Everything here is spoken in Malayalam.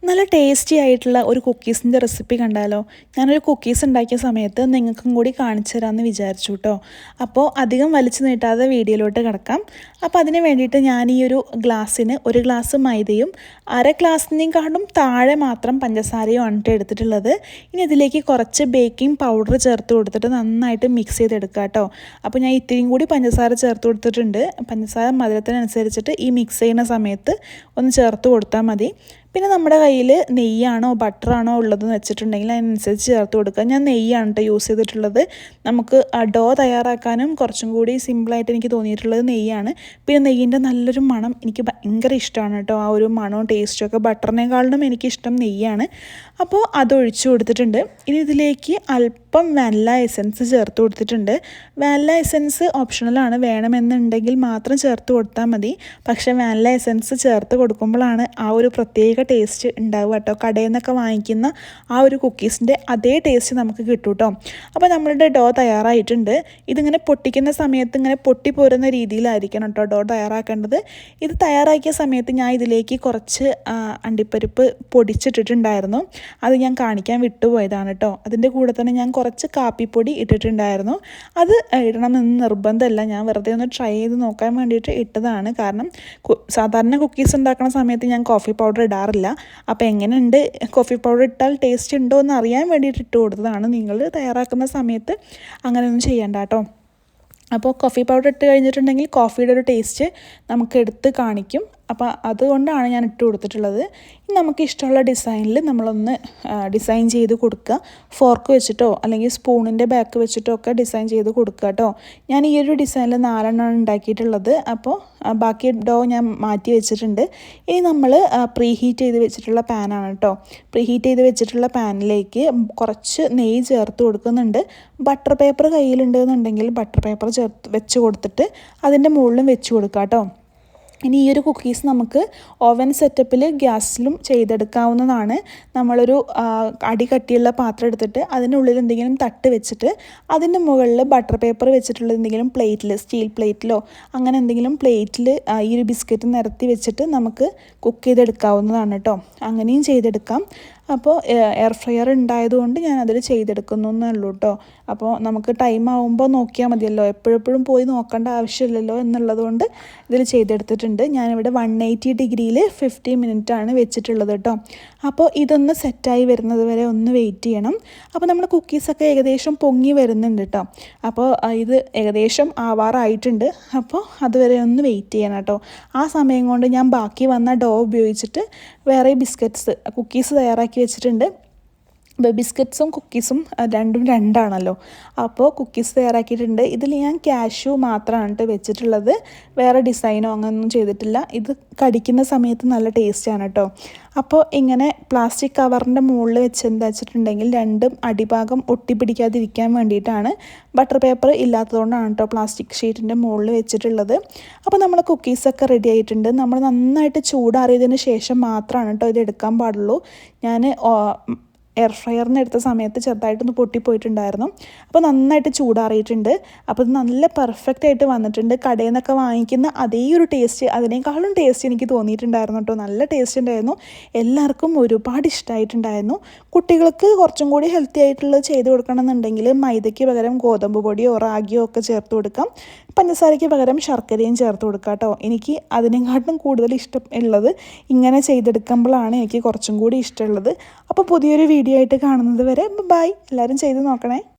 നല്ല ടേസ്റ്റി ആയിട്ടുള്ള ഒരു കുക്കീസിൻ്റെ റെസിപ്പി കണ്ടാലോ? ഞാനൊരു കുക്കീസ് ഉണ്ടാക്കിയ സമയത്ത് നിങ്ങൾക്കും കൂടി കാണിച്ചു തരാമെന്ന് വിചാരിച്ചു കേട്ടോ. അപ്പോൾ അധികം വലിച്ചു നീട്ടാതെ വീഡിയോയിലോട്ട് കിടക്കാം. അപ്പോൾ അതിന് വേണ്ടിയിട്ട് ഞാൻ ഈ ഒരു ഗ്ലാസ്സിന് 1 ഗ്ലാസ് മൈദയും 1/2 ഗ്ലാസ്സിനേക്കാളും താഴെ മാത്രം പഞ്ചസാരയും ആണ് എടുത്തിട്ടുള്ളത്. ഇനി ഇതിലേക്ക് കുറച്ച് ബേക്കിംഗ് പൗഡർ ചേർത്ത് കൊടുത്തിട്ട് നന്നായിട്ട് മിക്സ് ചെയ്തെടുക്കുക കേട്ടോ. അപ്പോൾ ഞാൻ ഇത്തിരിയും കൂടി പഞ്ചസാര ചേർത്ത് കൊടുത്തിട്ടുണ്ട്. പഞ്ചസാര മധുരത്തിനനുസരിച്ചിട്ട് ഈ മിക്സ് ചെയ്യുന്ന സമയത്ത് ഒന്ന് ചേർത്ത് കൊടുത്താൽ മതി. പിന്നെ നമ്മുടെ കയ്യിൽ നെയ്യാണോ ബട്ടറാണോ ഉള്ളതെന്ന് വെച്ചിട്ടുണ്ടെങ്കിൽ അതിനനുസരിച്ച് ചേർത്ത് കൊടുക്കുക. ഞാൻ നെയ്യാണ് കേട്ടോ യൂസ് ചെയ്തിട്ടുള്ളത്. നമുക്ക് ഡോ തയ്യാറാക്കാനും കുറച്ചും കൂടി സിമ്പിളായിട്ട് എനിക്ക് തോന്നിയിട്ടുള്ളത് നെയ്യാണ്. പിന്നെ നെയ്യിൻ്റെ നല്ലൊരു മണം എനിക്ക് ഭയങ്കര ഇഷ്ടമാണ് കേട്ടോ. ആ ഒരു മണവും ടേസ്റ്റും ഒക്കെ ബട്ടറിനേക്കാളും എനിക്കിഷ്ടം നെയ്യാണ്. അപ്പോൾ അതൊഴിച്ചു കൊടുത്തിട്ടുണ്ട്. ഇനി ഇതിലേക്ക് അല്പം വാനില എസൻസ് ചേർത്ത് കൊടുത്തിട്ടുണ്ട്. വാനില എസൻസ് ഓപ്ഷണലാണ്, വേണമെന്നുണ്ടെങ്കിൽ മാത്രം ചേർത്ത് കൊടുത്താൽ മതി. പക്ഷേ വാനില എസൻസ് ചേർത്ത് കൊടുക്കുമ്പോഴാണ് ആ ഒരു പ്രത്യേക ടേസ്റ്റ് ഉണ്ടാവുക കേട്ടോ. കടയിൽ നിന്നൊക്കെ വാങ്ങിക്കുന്ന ആ ഒരു കുക്കീസിൻ്റെ അതേ ടേസ്റ്റ് നമുക്ക് കിട്ടും കേട്ടോ. അപ്പോൾ നമ്മളുടെ ഡോ തയ്യാറായിട്ടുണ്ട്. ഇതിങ്ങനെ പൊട്ടിക്കുന്ന സമയത്ത് ഇങ്ങനെ പൊട്ടിപ്പോരുന്ന രീതിയിലായിരിക്കണം കേട്ടോ ഡോ തയ്യാറാക്കേണ്ടത്. ഇത് തയ്യാറാക്കിയ സമയത്ത് ഞാൻ ഇതിലേക്ക് കുറച്ച് അണ്ടിപ്പരിപ്പ് പൊടിച്ചിട്ടിട്ടുണ്ടായിരുന്നു. അത് ഞാൻ കാണിക്കാൻ വിട്ടുപോയതാണ് കേട്ടോ. അതിൻ്റെ കൂടെ തന്നെ ഞാൻ കുറച്ച് കാപ്പിപ്പൊടി ഇട്ടിട്ടുണ്ടായിരുന്നു. അത് ഇടണമെന്ന് നിർബന്ധമല്ല, ഞാൻ വെറുതെ ഒന്ന് ട്രൈ ചെയ്ത് നോക്കാൻ വേണ്ടിയിട്ട് ഇട്ടതാണ്. കാരണം സാധാരണ കുക്കീസ് ഉണ്ടാക്കുന്ന സമയത്ത് ഞാൻ കോഫി പൗഡർ ഇടാറില്ല. അപ്പോൾ എങ്ങനെയുണ്ട്, കോഫി പൗഡർ ഇട്ടാൽ ടേസ്റ്റ് ഉണ്ടോ എന്ന് അറിയാൻ വേണ്ടിയിട്ട് ഇട്ട് കൊടുത്തതാണ്. നിങ്ങൾ തയ്യാറാക്കുന്ന സമയത്ത് അങ്ങനെയൊന്നും ചെയ്യണ്ട കേട്ടോ. അപ്പോൾ കോഫി പൗഡർ ഇട്ട് കഴിഞ്ഞിട്ടുണ്ടെങ്കിൽ കോഫിയുടെ ഒരു ടേസ്റ്റ് നമുക്ക് എടുത്ത് കാണിക്കും. അപ്പോൾ അതുകൊണ്ടാണ് ഞാൻ ഇട്ട് കൊടുത്തിട്ടുള്ളത്. ഇനി നമുക്ക് ഇഷ്ടമുള്ള ഡിസൈനിൽ നമ്മളൊന്ന് ഡിസൈൻ ചെയ്ത് കൊടുക്കുക. ഫോർക്ക് വെച്ചിട്ടോ അല്ലെങ്കിൽ സ്പൂണിൻ്റെ ബാക്ക് വെച്ചിട്ടോ ഒക്കെ ഡിസൈൻ ചെയ്ത് കൊടുക്കുക കേട്ടോ. ഞാൻ ഈ ഒരു ഡിസൈനിൽ 4 എണ്ണമാണ് ഉണ്ടാക്കിയിട്ടുള്ളത്. അപ്പോൾ ബാക്കി ഡോ ഞാൻ മാറ്റി വെച്ചിട്ടുണ്ട്. ഇനി നമ്മൾ പ്രീ ഹീറ്റ് ചെയ്ത് വെച്ചിട്ടുള്ള പാനാണ് കേട്ടോ. പ്രീ ഹീറ്റ് ചെയ്ത് വെച്ചിട്ടുള്ള പാനിലേക്ക് കുറച്ച് നെയ്യ് ചേർത്ത് കൊടുക്കുന്നുണ്ട്. ബട്ടർ പേപ്പർ കയ്യിലുണ്ടെന്നുണ്ടെങ്കിൽ ബട്ടർ പേപ്പർ വെച്ച് കൊടുത്തിട്ട് അതിൻ്റെ മുകളിലും വെച്ച് കൊടുക്കുക കേട്ടോ. ഇനി ഈ ഒരു കുക്കീസ് നമുക്ക് ഓവൻ സെറ്റപ്പിൽ ഗ്യാസിലും ചെയ്തെടുക്കാവുന്നതാണ്. നമ്മളൊരു അടി കട്ടിയുള്ള പാത്രം എടുത്തിട്ട് അതിനുള്ളിൽ എന്തെങ്കിലും തട്ട് വെച്ചിട്ട് അതിൻ്റെ മുകളിൽ ബട്ടർ പേപ്പർ വെച്ചിട്ടുള്ള എന്തെങ്കിലും പ്ലേറ്റിൽ, സ്റ്റീൽ പ്ലേറ്റിലോ അങ്ങനെ എന്തെങ്കിലും പ്ലേറ്റിൽ ഈ ഒരു ബിസ്ക്കറ്റ് നിരത്തി വെച്ചിട്ട് നമുക്ക് കുക്ക് ചെയ്തെടുക്കാവുന്നതാണ് കേട്ടോ. അങ്ങനെയും ചെയ്തെടുക്കാം. അപ്പോൾ എയർ ഫ്രയർ ഉണ്ടായതുകൊണ്ട് ഞാൻ അതിൽ ചെയ്തെടുക്കുന്നു എന്നേ ഉള്ളൂ കേട്ടോ. അപ്പോൾ നമുക്ക് ടൈം ആകുമ്പോൾ നോക്കിയാൽ മതിയല്ലോ, എപ്പോഴെപ്പോഴും പോയി നോക്കേണ്ട ആവശ്യമില്ലല്ലോ എന്നുള്ളത് കൊണ്ട് ഇതിൽ ചെയ്തെടുത്തിട്ടുണ്ട്. ഞാനിവിടെ 180 ഡിഗ്രിയിൽ 50 മിനിറ്റാണ് വെച്ചിട്ടുള്ളത് കേട്ടോ. അപ്പോൾ ഇതൊന്ന് സെറ്റായി വരുന്നത് വരെ ഒന്ന് വെയിറ്റ് ചെയ്യണം. അപ്പോൾ നമ്മുടെ കുക്കീസൊക്കെ ഏകദേശം പൊങ്ങി വരുന്നുണ്ട് കേട്ടോ. അപ്പോൾ ഇത് ഏകദേശം ആവാറായിട്ടുണ്ട്. അപ്പോൾ അതുവരെ ഒന്ന് വെയിറ്റ് ചെയ്യണം കേട്ടോ. ആ സമയം കൊണ്ട് ഞാൻ ബാക്കി വന്ന ഡോ ഉപയോഗിച്ചിട്ട് വേറെ കുക്കീസ് തയ്യാറാക്കി വെച്ചിട്ടുണ്ട്. ബിസ്ക്കറ്റ്സും കുക്കീസും രണ്ടും രണ്ടാണല്ലോ. അപ്പോൾ കുക്കീസ് തയ്യാറാക്കിയിട്ടുണ്ട്. ഇതിൽ ഞാൻ കാഷ്യൂ മാത്രമാണ് വെച്ചിട്ടുള്ളത്. വേറെ ഡിസൈനോ അങ്ങനെയൊന്നും ചെയ്തിട്ടില്ല. ഇത് കടിക്കുന്ന സമയത്ത് നല്ല ടേസ്റ്റാണ് കേട്ടോ. അപ്പോൾ ഇങ്ങനെ പ്ലാസ്റ്റിക് കവറിൻ്റെ മുകളിൽ വെച്ച് എന്താ വെച്ചിട്ടുണ്ടെങ്കിൽ രണ്ടും അടിഭാഗം ഒട്ടിപ്പിടിക്കാതിരിക്കാൻ വേണ്ടിയിട്ടാണ്. ബട്ടർ പേപ്പർ ഇല്ലാത്തതുകൊണ്ടാണ് കേട്ടോ പ്ലാസ്റ്റിക് ഷീറ്റിൻ്റെ മുകളിൽ വെച്ചിട്ടുള്ളത്. അപ്പോൾ നമ്മൾ കുക്കീസൊക്കെ റെഡി ആയിട്ടുണ്ട്. നമ്മൾ നന്നായിട്ട് ചൂടാറിയതിന് ശേഷം മാത്രമാണ് കേട്ടോ ഇത് എടുക്കാൻ പാടുള്ളൂ. ഞാൻ എയർ ഫ്രയറിന് എടുത്ത സമയത്ത് ചെറുതായിട്ടൊന്ന് പൊട്ടിപ്പോയിട്ടുണ്ടായിരുന്നു. അപ്പോൾ നന്നായിട്ട് ചൂടാറിയിട്ടുണ്ട്. അപ്പോൾ ഇത് നല്ല പെർഫെക്റ്റ് ആയിട്ട് വന്നിട്ടുണ്ട്. കടയിൽ നിന്നൊക്കെ വാങ്ങിക്കുന്ന അതേ ഒരു ടേസ്റ്റ്, അതിനേക്കാളും ടേസ്റ്റ് എനിക്ക് തോന്നിയിട്ടുണ്ടായിരുന്നു കേട്ടോ. നല്ല ടേസ്റ്റ് ഉണ്ടായിരുന്നു. എല്ലാവർക്കും ഒരുപാട് ഇഷ്ടമായിട്ടുണ്ടായിരുന്നു. കുട്ടികൾക്ക് കുറച്ചും കൂടി ഹെൽത്തി ആയിട്ടുള്ളത് ചെയ്ത് കൊടുക്കണമെന്നുണ്ടെങ്കിൽ മൈദയ്ക്ക് പകരം ഗോതമ്പ് പൊടിയോ റാഗിയോ ഒക്കെ ചേർത്ത് കൊടുക്കാം. പഞ്ചസാരയ്ക്ക് പകരം ശർക്കരയും ചേർത്ത് കൊടുക്കാം കേട്ടോ. എനിക്ക് അതിനെക്കാട്ടും കൂടുതൽ ഇഷ്ടം ഉള്ളത് ഇങ്ങനെ ചെയ്തെടുക്കുമ്പോഴാണ് എനിക്ക് കുറച്ചും കൂടി ഇഷ്ടമുള്ളത്. അപ്പോൾ പുതിയൊരു വീഡിയോ ആയിട്ട് കാണുന്നത് വരെ ബൈ. എല്ലാവരും ചെയ്ത് നോക്കണേ.